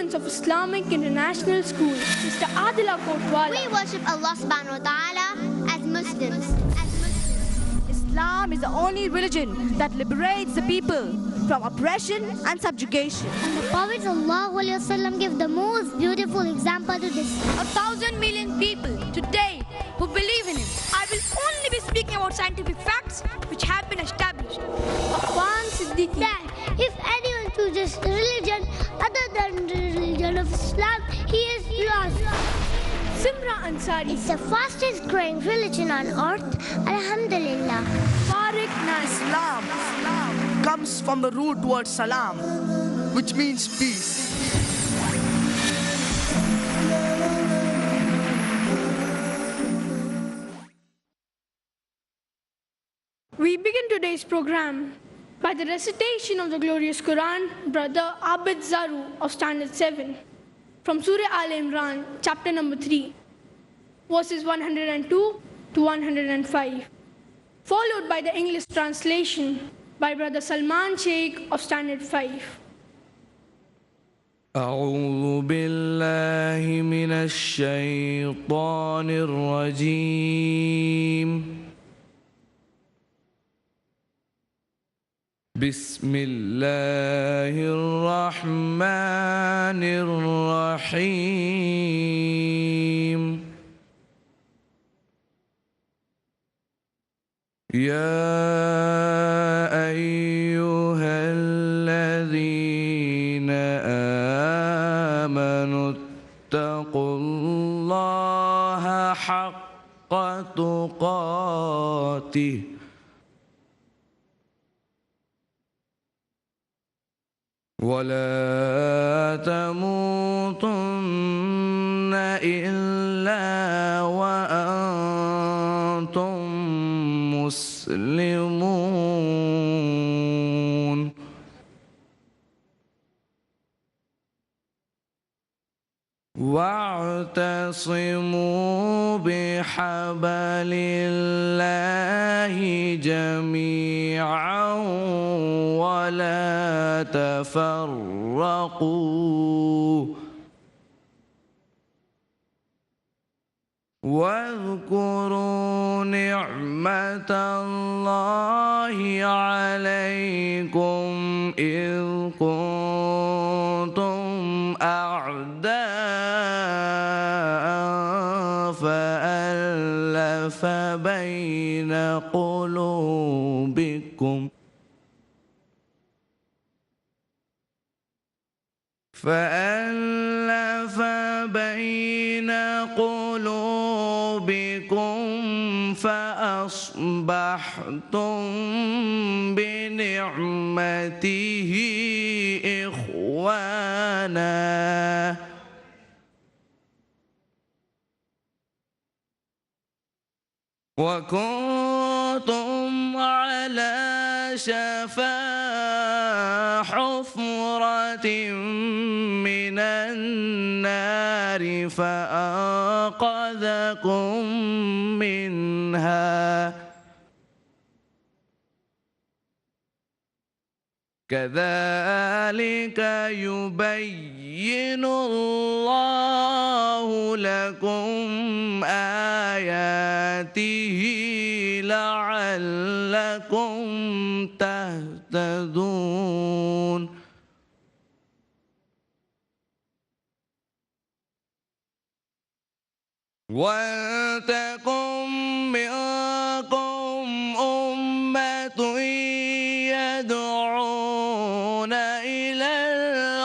students of Islamic International School, Mr. Adila Kotwala. We worship Allah subhanahu wa ta'ala as Muslims. Islam is the only religion that liberates the people from oppression and subjugation. And the Prophet ﷺ gave the most beautiful example to this. 1,000 million people today who believe in him. I will only be speaking about scientific facts which have been established. That if anyone chooses the religion other than the religion of Islam, he is lost. Simra Ansari. It's the fastest growing religion on earth, Alhamdulillah. Farik Nas. Islam comes from the root word salam, which means peace. We begin today's program by the recitation of the glorious Quran, Brother Abid Zaru of Standard 7, from Surah Al Imran, chapter number 3, verses 102 to 105, followed by the English translation by Brother Salman Sheikh of Standard 5. أعوذ بالله من الشيطان الرجيم بسم الله الرحمن الرحيم يا أيها الذين آمنوا اتقوا الله حق تقاته ولا تموتن إلا وأنتم مسلمون واعتصموا بحبل الله جميعا ولا تفرقوا واذكروا نعمة الله عليكم إذ كنتم أعداء فألف بين قلوبكم فأصبحتم بنعمته إخوانا وكنتم على شفا حفرة من النار فأنقذكم منها كذلك يبين الله لكم آياته لعلكم تهتدون ولتكن منكم أمة يدعون إلى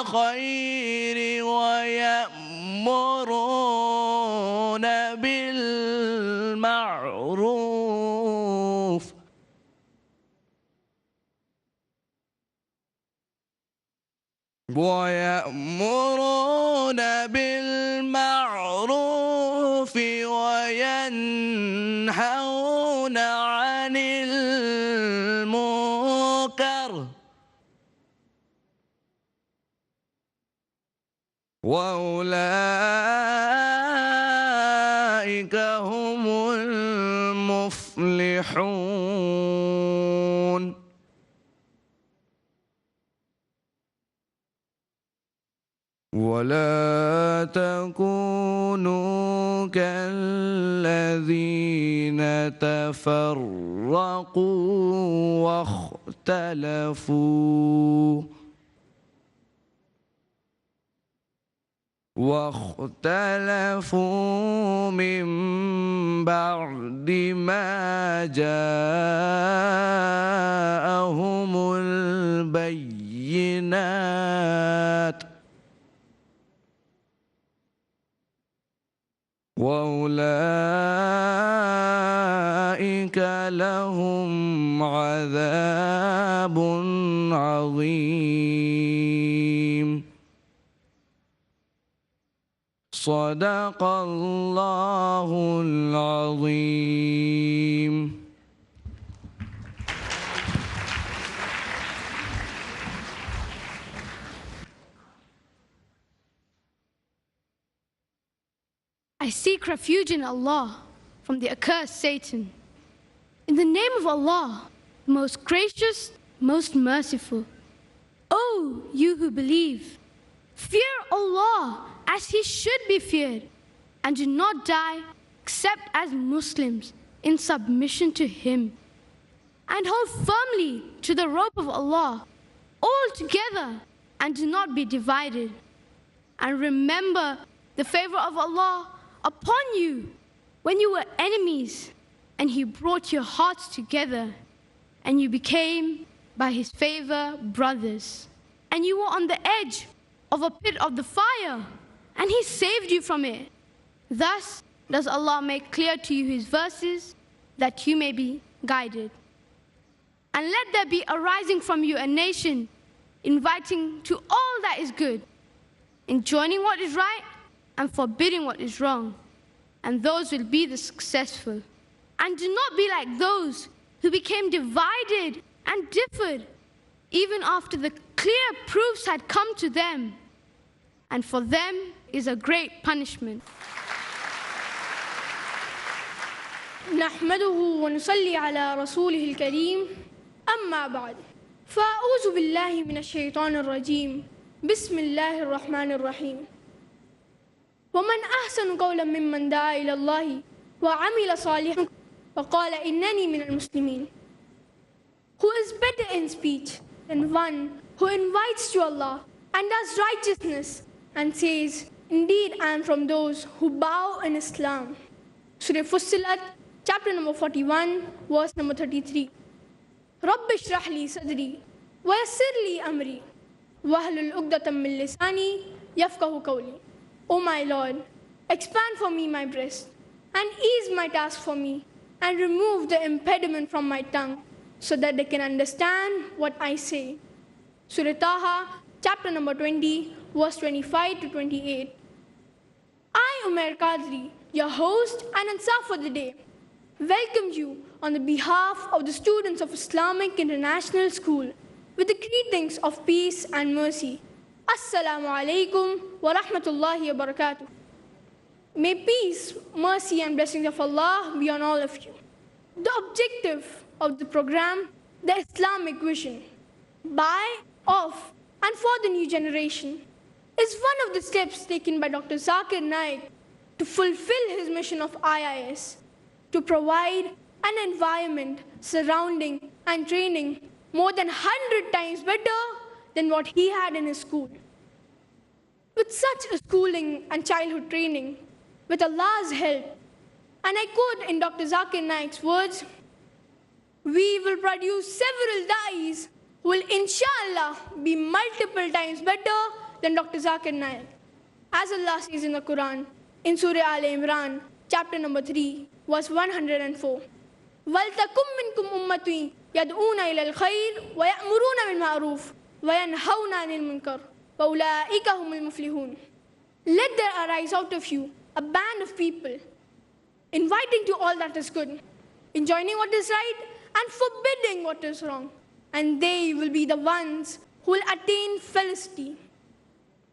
الخير ويأمرون بالمعروف وينهون عن المنكر وأولئك هم المفلحون ولا تكونوا كالذين تفرقوا واختلفوا من بعد ما جاءهم البينات وأولئك لهم عذاب عظيم. صدق الله العظيم. I seek refuge in Allah from the accursed Satan. In the name of Allah, the most gracious, most merciful. O you who believe, fear Allah as He should be feared, and do not die except as Muslims in submission to Him. And hold firmly to the rope of Allah all together, and do not be divided. And remember the favor of Allah upon you when you were enemies, and He brought your hearts together, and you became by His favor brothers. And you were on the edge of a pit of the fire, and He saved you from it. Thus does Allah make clear to you His verses, that you may be guided. And let there be arising from you a nation, inviting to all that is good, enjoining what is right and forbidding what is wrong, and those will be the successful. And do not be like those who became divided and differed, even after the clear proofs had come to them, and for them is a great punishment. نحمده ونصلي على رسوله الكريم أما بعد فأعوذ بالله من الشيطان الرجيم بسم الله الرحمن الرحيم ومن أحسن قولا ممن دعا إلى الله وعمل صالحا وقال إنني من المسلمين. Who is better in speech than one who invites to Allah and does righteousness and says, indeed I am from those who bow in Islam. Surah Fussilat, chapter number 41, verse number 33. رب اشرح لي صدري ويسر لي أمري واحلل عقدة من لساني يفقهوا قولي. O my Lord, expand for me my breast and ease my task for me and remove the impediment from my tongue so that they can understand what I say. Surah Taha, chapter number 20, verse 25 to 28. I, Umair Qadri, your host and answer for the day, welcome you on the behalf of the students of Islamic International School with the greetings of peace and mercy. Assalamu alaikum wa rahmatullahi wa barakatuh. May peace, mercy and blessings of Allah be on all of you. The objective of the program, the Islamic Vision, by, of and for the new generation, is one of the steps taken by Dr. Zakir Naik to fulfill his mission of IIS, to provide an environment surrounding and training more than 100 times better than what he had in his school. With such a schooling and childhood training, with Allah's help, and I quote in Dr. Zakir Naik's words, we will produce several da'is who will inshallah be multiple times better than Dr. Zakir Naik. As Allah says in the Quran, in Surah Al-Imran, chapter number 3, verse 104. وَلْتَكُمْ مِنْكُمْ أُمَّةٌ يَدْعُونَ إِلَى الْخَيْرِ وَيَأْمُرُونَ بِالْمَعْرُوفِ وَيَنْهَوْنَ عَنِ الْمُنكَرِ وَأُولَٰئِكَ هُمُ الْمُفْلِحُونَ. Let there arise out of you a band of people, inviting to all that is good, enjoining what is right, and forbidding what is wrong. And they will be the ones who will attain felicity.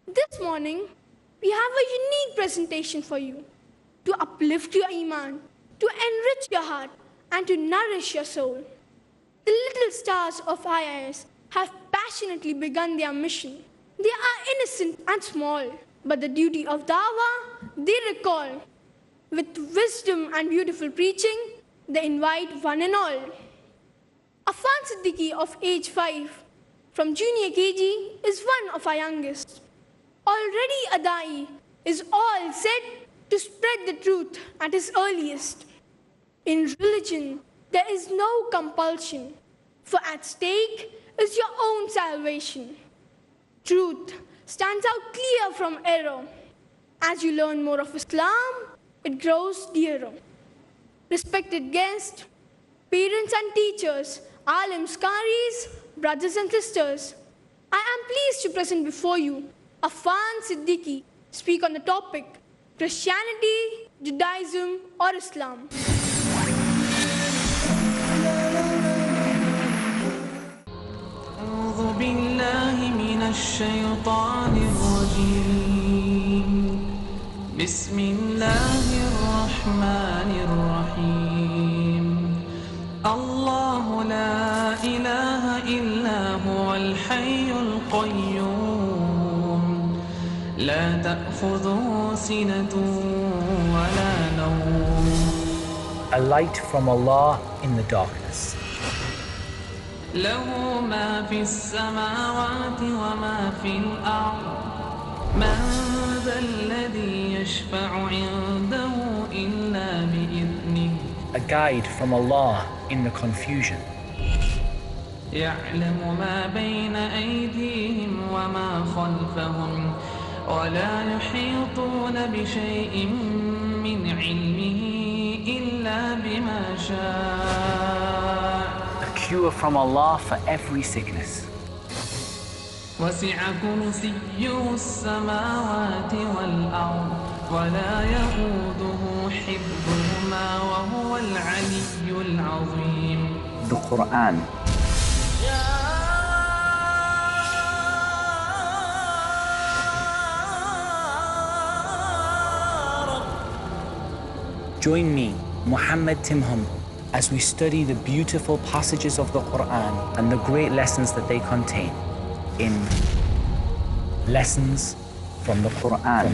This morning, we have a unique presentation for you to uplift your iman, to enrich your heart, and to nourish your soul. The little stars of IIS have passionately begun their mission. They are innocent and small, but the duty of dawah they recall. With wisdom and beautiful preaching, they invite one and all. Afan Siddiqui of age 5 from junior KG is one of our youngest. Already a da'i is all set to spread the truth at his earliest. In religion, there is no compulsion, for at stake is your own salvation. Truth stands out clear from error. As you learn more of Islam, it grows dearer. Respected guests, parents and teachers, alims, qaris, brothers and sisters, I am pleased to present before you Afan Siddiqui speak on the topic Christianity, Judaism or Islam. أعوذ بالله من الشيطان الرجيم بسم الله الرحمن الرحيم الله لا إله إلا هو الحي القيوم لا تأخذه سنة ولا نوم. A light from Allah in the darkness. له ما في السماوات وما في الأرض من ذا الذي يشفع عنده إلا بإذنه. A guide from Allah in the confusion. يعلم ما بين أيديهم وما خلفهم ولا يحيطون بشيء من علمه إلا بما شاء. A cure from Allah for every sickness. وسع كرسيه السماوات والأرض ولا يؤوده حفظهما وهو العلي العظيم. The Quran. Join me, Muhammad Timham, as we study the beautiful passages of the Quran and the great lessons that they contain in Lessons from the Quran.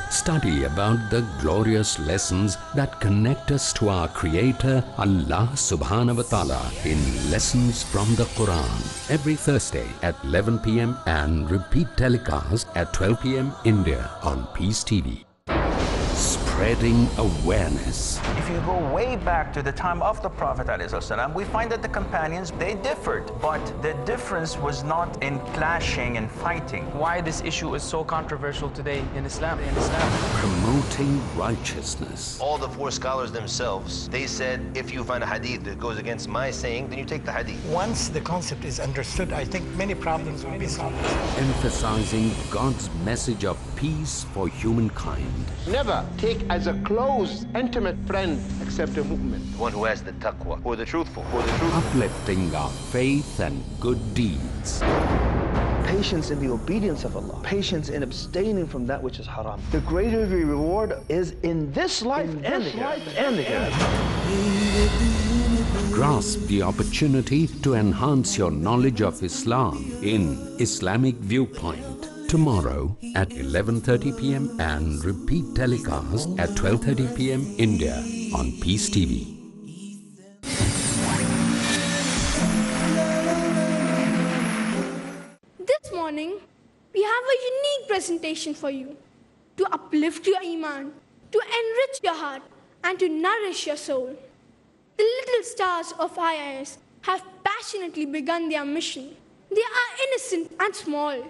Study about the glorious lessons that connect us to our Creator, Allah Subhanahu wa Ta'ala, in Lessons from the Quran. Every Thursday at 11 p.m. and repeat telecast at 12 p.m. India on Peace TV. Spreading awareness. If you go way back to the time of the Prophet ﷺ, we find that the companions, they differed, but the difference was not in clashing and fighting. Why this issue is so controversial today in Islam. Promoting righteousness. All the four scholars themselves, they said, if you find a hadith that goes against my saying, then you take the hadith. Once the concept is understood, I think many problems will be solved. Emphasizing God's message of peace for humankind. Never take as a close, intimate friend except a mu'min. One who has the taqwa, who are the truthful, Uplifting our faith and good deeds. Patience in the obedience of Allah. Patience in abstaining from that which is haram. The greater the reward is in this life and the hereafter. Grasp the opportunity to enhance your knowledge of Islam in Islamic Viewpoint. Tomorrow at 11:30 p.m. and repeat telecast at 12:30 p.m. India on Peace TV. This morning, we have a unique presentation for you to uplift your iman, to enrich your heart, and to nourish your soul. The little stars of IIS have passionately begun their mission. They are innocent and small,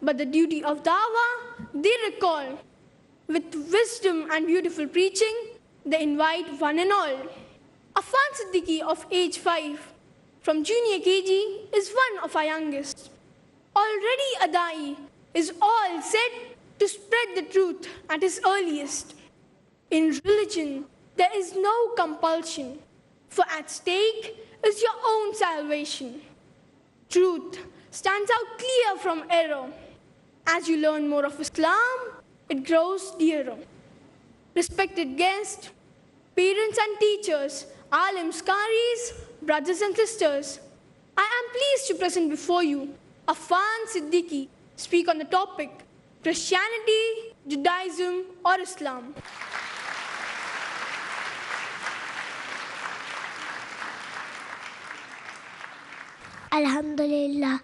but the duty of dawah they recall. With wisdom and beautiful preaching, they invite one and all. Afan Siddiqui of age 5 from junior KG is one of our youngest. Already a da'i is all set to spread the truth at his earliest. In religion, there is no compulsion, for at stake is your own salvation. Truth stands out clear from error. As you learn more of Islam, it grows dearer. Respected guests, parents and teachers, alims, qaris, brothers and sisters, I am pleased to present before you Affan Siddiqui speak on the topic Christianity, Judaism or Islam. Alhamdulillah,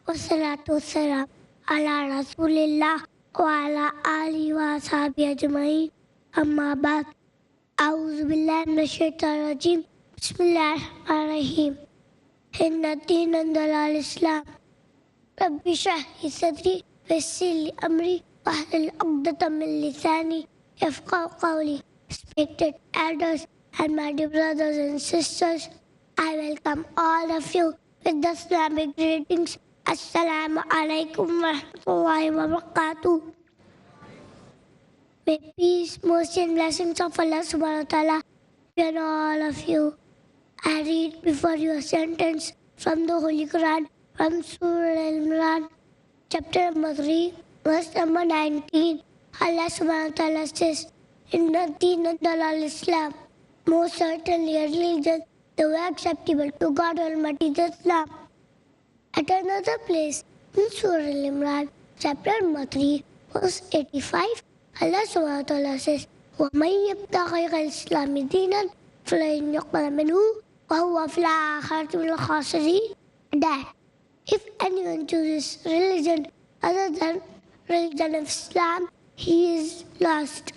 wassalatu wassalam ala rasulillah wa ala alihi wa ashabihi ajma'in. Amma ba'd. A'udhu billahi minash shaitanir rajim. Bismillahir rahmanir rahim. Inna ad-deen inda al-Islam. Rabbi shrah li sadri wa yassir li amri wahlul 'uqdatam min lisani yafqahu qawli. Respected elders and my dear brothers and sisters, I welcome all of you with the Islamic greetings. Assalamu alaikum wa rahmatullahi wa barakatuh. May peace, mercy and blessings of Allah subhanahu wa ta'ala be on all of you. I read before you a sentence from the Holy Quran from Surah Al-Imran, chapter number 3, verse number 19. Allah subhanahu wa ta'ala says, Inna ad-deen al-Islam. Most certainly a religion, the way acceptable to God Almighty is Islam. At another place, in Surah Al-Imran, chapter number 3, verse 85, Allah subhanahu wa ta'ala says, وَمَنْ يَبْتَغِ غَيْرَ الْإِسْلَامِ دِينًا فَلَنْ يُقْبَلَ مِنْهُ وَهُوَ فِي الْآخِرَةِ مِنَ الْخَاسِرِينَ. That if anyone chooses religion other than religion of Islam, he is lost.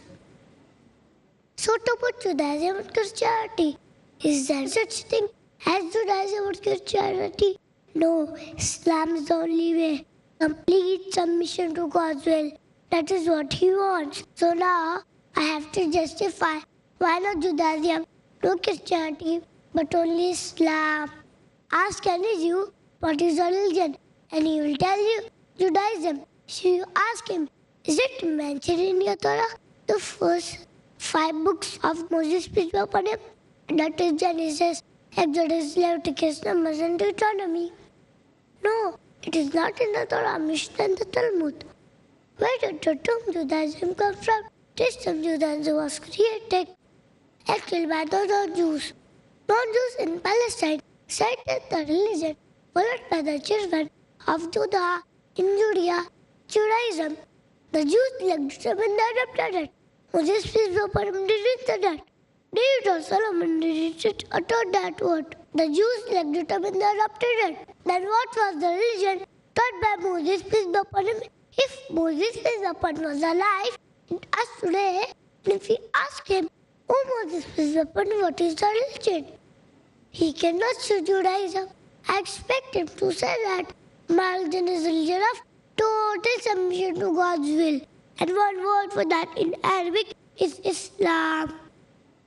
So to put Judaism and Christianity, is there such thing as Judaism and Christianity? No, Islam is the only way. Complete submission to God's will. That is what He wants. So now I have to justify why not Judaism, no Christianity, but only Islam. Ask any Jew what is a religion, and he will tell you Judaism. So you ask him, is it mentioned in your Torah? The first 5 books of Moses, peace be upon him, that is Genesis, Exodus, Leviticus, Numbers, and Deuteronomy. No, it is not in the Torah, Mishnah, and the Talmud. Where did the term Judaism come from? This term Judaism was created actually by the Jews. Non-Jews in Palestine cited the religion followed by the children of Judah in Judea, Judaism. The Jews neglected and adopted it. Moses, peace be upon him, didn't that. David or Solomon didn't utter that word. The Jews neglected and adopted it. Then what was the religion taught by Moses, peace be upon him? If Moses, peace be upon him, was alive in us today, and if we ask him, oh Moses, peace be upon him, what is the religion? He cannot say Judaism. I expect him to say that my religion is a religion of total submission to God's will. And one word for that in Arabic is Islam.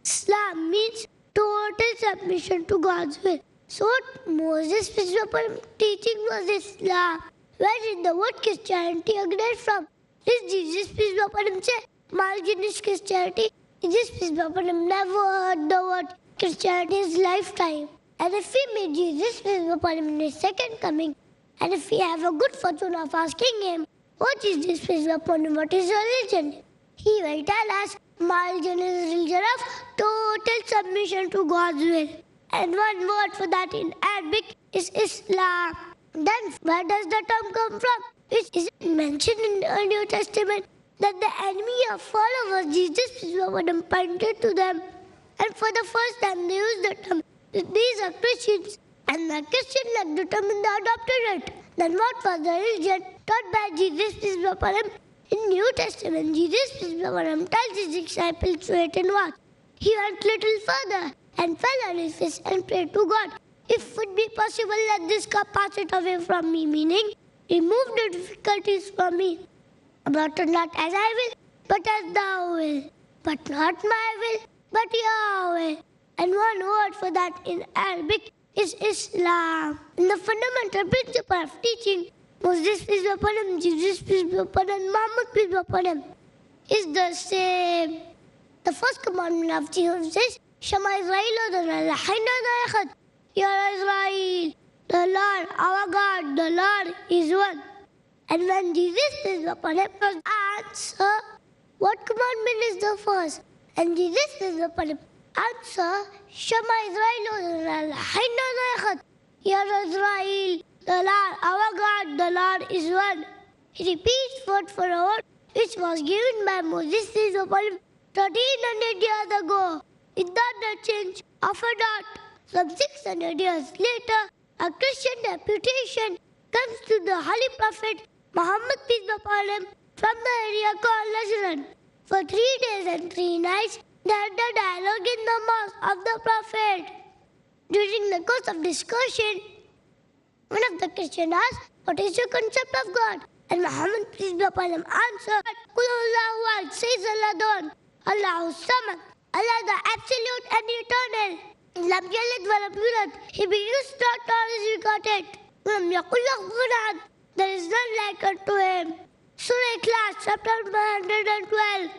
Islam means total submission to God's will. So what Moses, peace be upon him, teaching was Islam. Where did the word Christianity originate from? Did Jesus, peace be upon him, say, my religion is Christianity? Jesus, peace be upon him, never heard the word Christianity in his lifetime. And if we meet Jesus, peace be upon him, in his second coming, and if we have a good fortune of asking him, what is this, peace be upon him, what is religion? He will tell us, my religion is a religion of total submission to God's will. And one word for that in Arabic is Islam. Then where does the term come from? Which is mentioned in the New Testament that the enemy of followers, Jesus, peace be upon him, pointed to them. And for the first time they used the term, these are Christians, and the Christian like determined they adopted it. Then what was the religion taught by Jesus, peace be upon him? In New Testament, Jesus, peace be upon him, tells his disciples to wait and watch. He went little further and fell on his face and prayed to God. If it would be possible, let this cup pass it away from me, meaning remove the difficulties from me. But not as I will, but as thou will. But not my will, but your will. And one word for that in Arabic is Islam. And the fundamental principle of teaching Moses, peace be upon him, Jesus, peace be upon him, Muhammad, peace be upon him, is the same. The first commandment of Jesus says, Shema Israel, Hear Israel, the Lord, our God, the Lord is one. And when Jesus, peace be upon him, was answer, what commandment is the first? And Jesus, peace be upon him, answer, Shema Israel, Hear Israel, the Lord, our God, the Lord is one. He repeats word for word, which was given by Moses upon him 1300 years ago, without the change of a dot. Some 600 years later, a Christian deputation comes to the Holy Prophet Muhammad, peace be upon him, from the area called Najran. For 3 days and 3 nights, they had a dialogue in the mosque of the Prophet. During the course of discussion, one of the Christians asked, "What is your concept of God?" And Muhammad, peace be upon him, answered, "Qul Allahu ahad, says Allah the One, Allahu Samad, Allah the Absolute and Eternal. Lam yalid wa lam yulad." He begins to start all his regarded. Lam yakul lahu kufuwan ahad. There is none like unto him. Surah Ikhlas, chapter 112,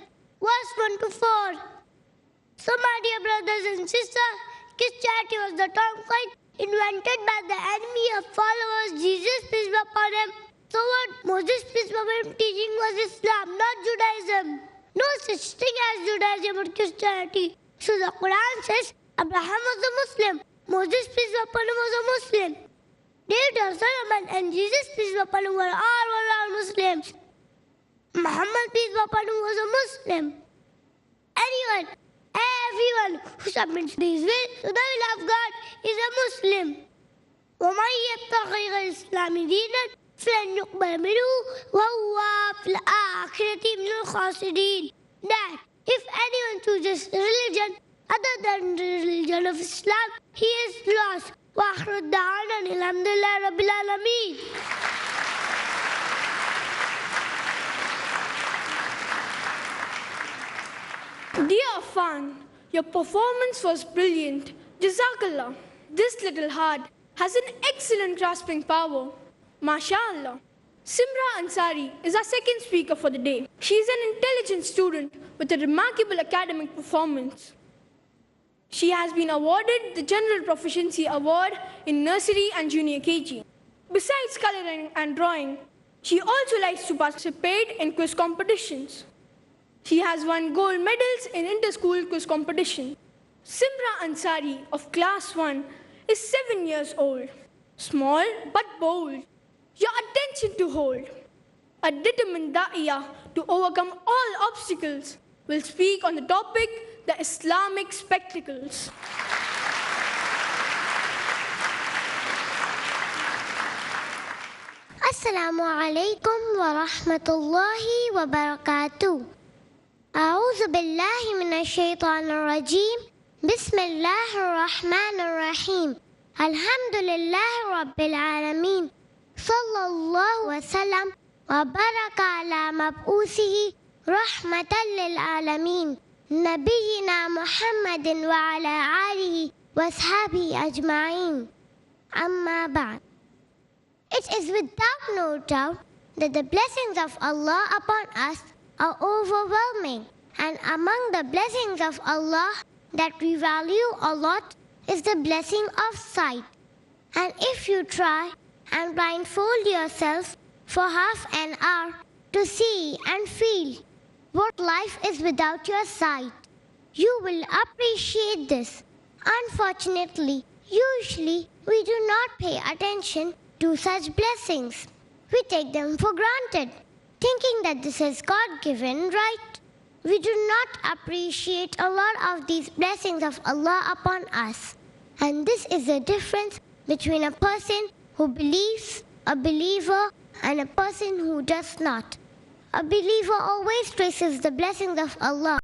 verse 1 to 4. So, my dear brothers and sisters, Christianity was the term coin invented by the enemy of followers Jesus, peace be upon him. So what Moses, peace be upon him, teaching was Islam, not Judaism. No such thing as Judaism or Christianity. So the Quran says Abraham was a Muslim, Moses, peace be upon him, was a Muslim. David or Solomon and Jesus, peace be upon him, were all Muslims. Muhammad, peace be upon him, was a Muslim. Everyone who submits his will to the will of God is a Muslim. وَمَنْ يَبْتَغِ غَيْرَ الْإِسْلَامِ دِينًا فَلَنْ يُقْبَلَ مِنْهُ وَهُوَ فِي الْآخِرَةِ مِنَ الْخَاسِرِينَ. That if anyone chooses religion other than the religion of Islam, he is lost. وَآخِرُ دَعْوَانَا أَنِ الْحَمْدُ لِلَّهِ رَبِّ الْعَالَمِينَ. Dear Afan, your performance was brilliant. Jazakallah. This little heart has an excellent grasping power. MashaAllah. Simra Ansari is our second speaker for the day. She is an intelligent student with a remarkable academic performance. She has been awarded the General Proficiency Award in nursery and junior KG. Besides coloring and drawing, she also likes to participate in quiz competitions. She has won gold medals in inter-school quiz competition. Simra Ansari of class 1 is 7 years old. Small but bold. Your attention to hold. A determined da'iyah to overcome all obstacles will speak on the topic, the Islamic spectacles. Assalamu alaikum wa rahmatullahi wa barakatuh. أعوذ بالله من الشيطان الرجيم. بسم الله الرحمن الرحيم. الحمد لله رب العالمين. صلى الله وسلم وبارك على مبعوثه رحمة للعالمين نبينا محمد وعلى آله وأصحابه أجمعين. أما بعد. It is without no doubt that the blessings of Allah upon us are overwhelming, and among the blessings of Allah that we value a lot is the blessing of sight. And if you try and blindfold yourself for half an hour to see and feel what life is without your sight, you will appreciate this. Unfortunately, usually we do not pay attention to such blessings. We take them for granted, thinking that this is God-given right. We do not appreciate a lot of these blessings of Allah upon us. And this is the difference between a person who believes, a believer, and a person who does not. A believer always traces the blessings of Allah